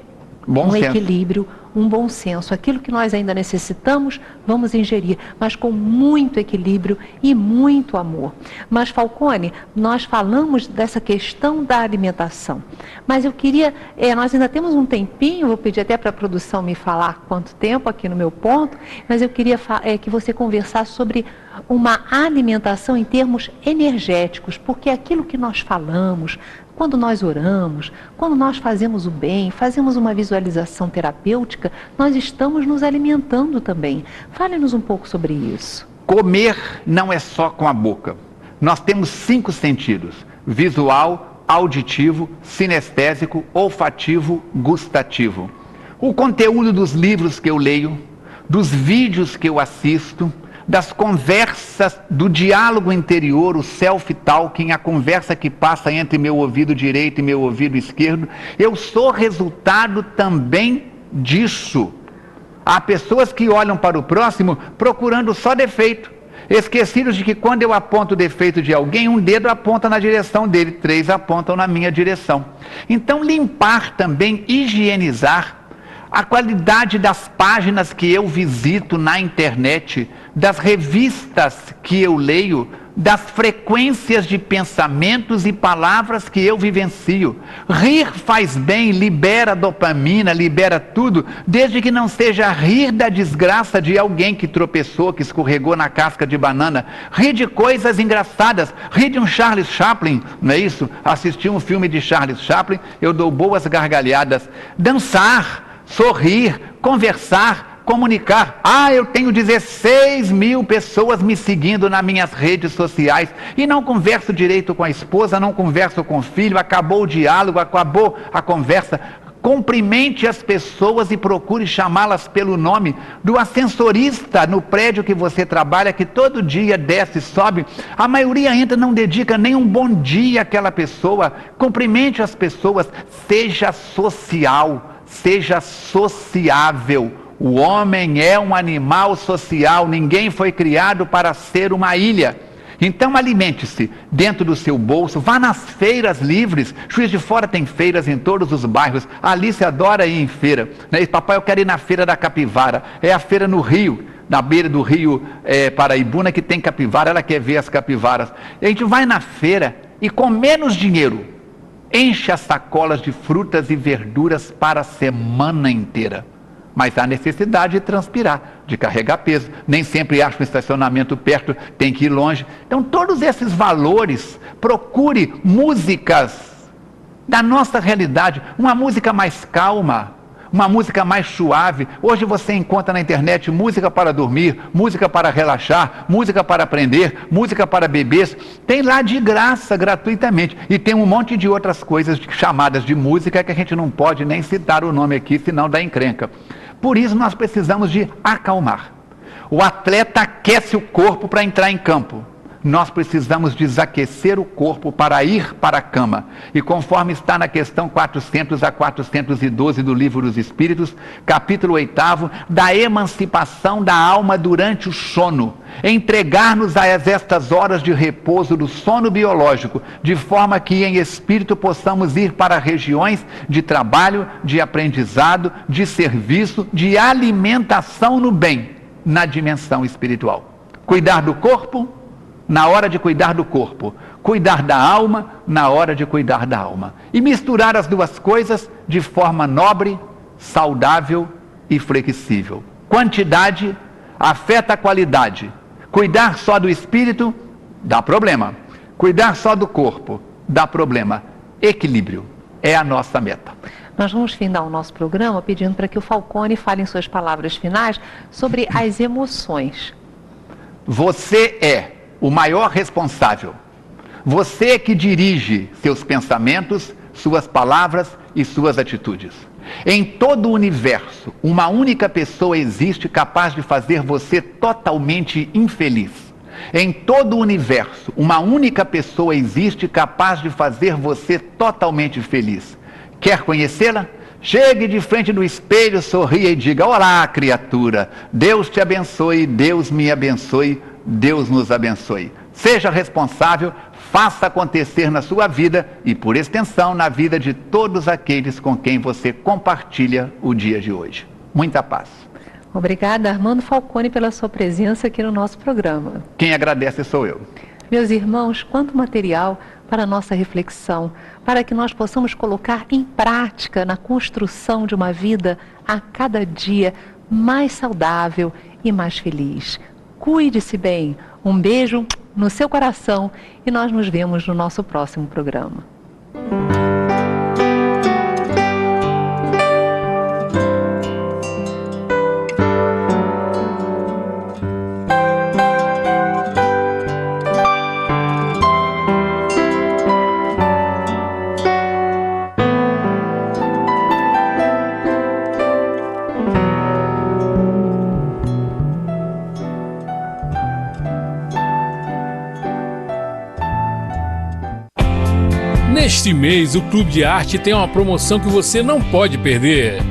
[SPEAKER 2] um equilíbrio, um bom senso. Aquilo que nós ainda necessitamos, vamos ingerir, mas com muito equilíbrio e muito amor. Mas, Falcone, nós falamos dessa questão da alimentação. Mas eu queria, nós ainda temos um tempinho, vou pedir até para a produção me falar quanto tempo aqui no meu ponto, mas eu queria que você conversasse sobre uma alimentação em termos energéticos, porque aquilo que nós falamos, quando nós oramos, quando nós fazemos o bem, fazemos uma visualização terapêutica, nós estamos nos alimentando também. Fale-nos um pouco sobre isso.
[SPEAKER 3] Comer não é só com a boca. Nós temos 5 sentidos: visual, auditivo, sinestésico, olfativo, gustativo. O conteúdo dos livros que eu leio, dos vídeos que eu assisto, das conversas, do diálogo interior, o self-talking, a conversa que passa entre meu ouvido direito e meu ouvido esquerdo, eu sou resultado também disso. Há pessoas que olham para o próximo procurando só defeito, esquecidos de que quando eu aponto o defeito de alguém, um dedo aponta na direção dele, 3 apontam na minha direção. Então, limpar também, higienizar a qualidade das páginas que eu visito na internet, das revistas que eu leio, das frequências de pensamentos e palavras que eu vivencio. Rir faz bem, libera dopamina, libera tudo, desde que não seja rir da desgraça de alguém que tropeçou, que escorregou na casca de banana. Rir de coisas engraçadas, rir de um Charles Chaplin, não é isso? Assistir um filme de Charles Chaplin, eu dou boas gargalhadas. Dançar, sorrir, conversar, comunicar. Eu tenho 16 mil pessoas me seguindo nas minhas redes sociais e não converso direito com a esposa, não converso com o filho, acabou o diálogo, acabou a conversa. Cumprimente as pessoas e procure chamá-las pelo nome. Do ascensorista no prédio que você trabalha, que todo dia desce e sobe, a maioria ainda não dedica nem um bom dia àquela pessoa. Cumprimente as pessoas, seja social, seja sociável. O homem é um animal social, ninguém foi criado para ser uma ilha. Então alimente-se dentro do seu bolso, vá nas feiras livres. Juiz de Fora tem feiras em todos os bairros. A Alice adora ir em feira, né? Papai, eu quero ir na feira da capivara. É a feira no Rio, na beira do rio Paraibuna, que tem capivara, ela quer ver as capivaras. A gente vai na feira e com menos dinheiro, enche as sacolas de frutas e verduras para a semana inteira. Mas há necessidade de transpirar, de carregar peso. Nem sempre acha um estacionamento perto, tem que ir longe. Então, todos esses valores, procure músicas da nossa realidade. Uma música mais calma, uma música mais suave. Hoje você encontra na internet música para dormir, música para relaxar, música para aprender, música para bebês. Tem lá de graça, gratuitamente. E tem um monte de outras coisas chamadas de música que a gente não pode nem citar o nome aqui, senão dá encrenca. Por isso nós precisamos de acalmar. O atleta aquece o corpo para entrar em campo. Nós precisamos desaquecer o corpo para ir para a cama. E conforme está na questão 400 a 412 do Livro dos Espíritos, capítulo 8º, da emancipação da alma durante o sono. Entregar-nos a estas horas de repouso do sono biológico, de forma que em espírito possamos ir para regiões de trabalho, de aprendizado, de serviço, de alimentação no bem, na dimensão espiritual. Cuidar do corpo na hora de cuidar do corpo, cuidar da alma na hora de cuidar da alma, e misturar as duas coisas de forma nobre, saudável e flexível. Quantidade afeta a qualidade. Cuidar só do espírito dá problema, cuidar só do corpo dá problema. Equilíbrio é a nossa meta.
[SPEAKER 2] Nós vamos findar o nosso programa pedindo para que o Falcone fale em suas palavras finais sobre as emoções.
[SPEAKER 3] Você é o maior responsável. Você é que dirige seus pensamentos, suas palavras e suas atitudes. Em todo o universo, uma única pessoa existe capaz de fazer você totalmente infeliz. Em todo o universo, uma única pessoa existe capaz de fazer você totalmente feliz. Quer conhecê-la? Chegue de frente do espelho, sorria e diga: olá, criatura, Deus te abençoe, Deus me abençoe, Deus nos abençoe. Seja responsável, faça acontecer na sua vida e, por extensão, na vida de todos aqueles com quem você compartilha o dia de hoje. Muita paz.
[SPEAKER 2] Obrigada, Armando Falcone, pela sua presença aqui no nosso programa.
[SPEAKER 3] Quem agradece sou eu.
[SPEAKER 2] Meus irmãos, quanto material para a nossa reflexão, para que nós possamos colocar em prática na construção de uma vida a cada dia mais saudável e mais feliz. Cuide-se bem. Um beijo no seu coração e nós nos vemos no nosso próximo programa.
[SPEAKER 4] Neste mês, o Clube de Arte tem uma promoção que você não pode perder.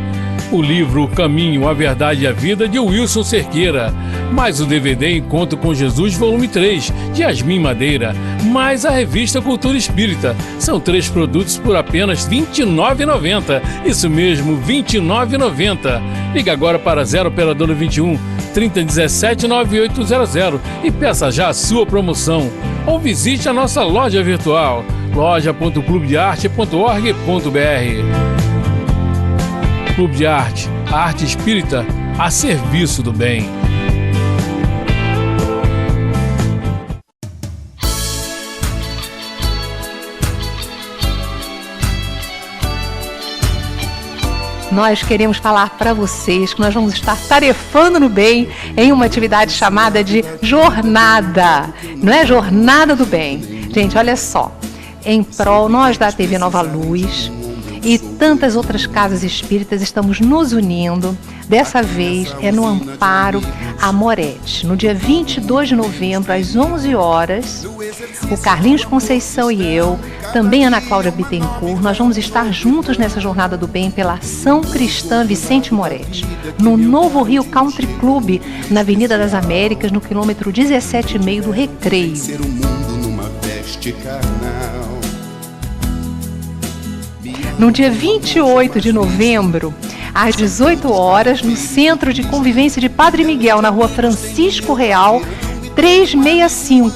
[SPEAKER 4] O livro O Caminho, a Verdade e a Vida, de Wilson Cerqueira, mais o DVD Encontro com Jesus, volume 3, de Yasmin Madeira, mais a revista Cultura Espírita. São 3 produtos por apenas R$ 29,90. Isso mesmo, R$ 29,90. Liga agora para 0 Operadora 21 3017 9800 e peça já a sua promoção. Ou visite a nossa loja virtual, loja.clubedearte.org.br. Clube de Arte, a arte espírita a serviço do bem.
[SPEAKER 2] Nós queremos falar para vocês que nós vamos estar tarefando no bem em uma atividade chamada de jornada. Não é Jornada do Bem. Gente, olha só. Em prol, nós da TV Nova Luz e tantas outras casas espíritas estamos nos unindo. Dessa vez é no Amparo Amorete. No dia 22 de novembro, às 11 horas, o Carlinhos Conceição e eu, também Ana Cláudia Bittencourt, nós vamos estar juntos nessa Jornada do Bem pela Ação Cristã Vicente Moretti, no Novo Rio Country Club, na Avenida das Américas, no quilômetro 17,5 do Recreio. No dia 28 de novembro, às 18 horas, no Centro de Convivência de Padre Miguel, na Rua Francisco Real, 365.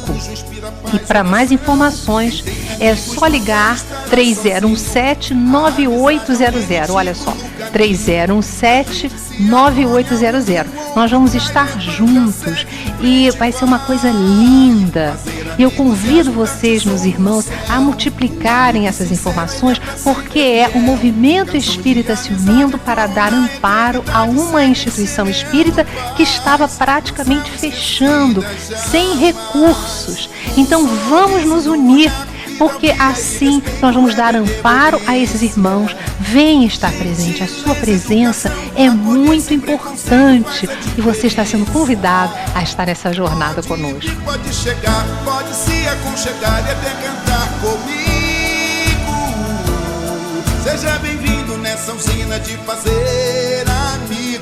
[SPEAKER 2] E para mais informações, é só ligar 3017-9800. Olha só, 3017-9800. Nós vamos estar juntos e vai ser uma coisa linda. E eu convido vocês, meus irmãos, a multiplicarem essas informações, porque é o movimento espírita se unindo para dar amparo a uma instituição espírita que estava praticamente fechando, sem recursos. Então vamos nos unir, porque assim nós vamos dar amparo a esses irmãos. Venha estar presente, a sua presença é muito importante e você está sendo convidado a estar nessa jornada conosco.
[SPEAKER 5] Pode chegar, pode se aconchegar e até cantar comigo. Seja bem-vindo nessa usina de fazer amigos.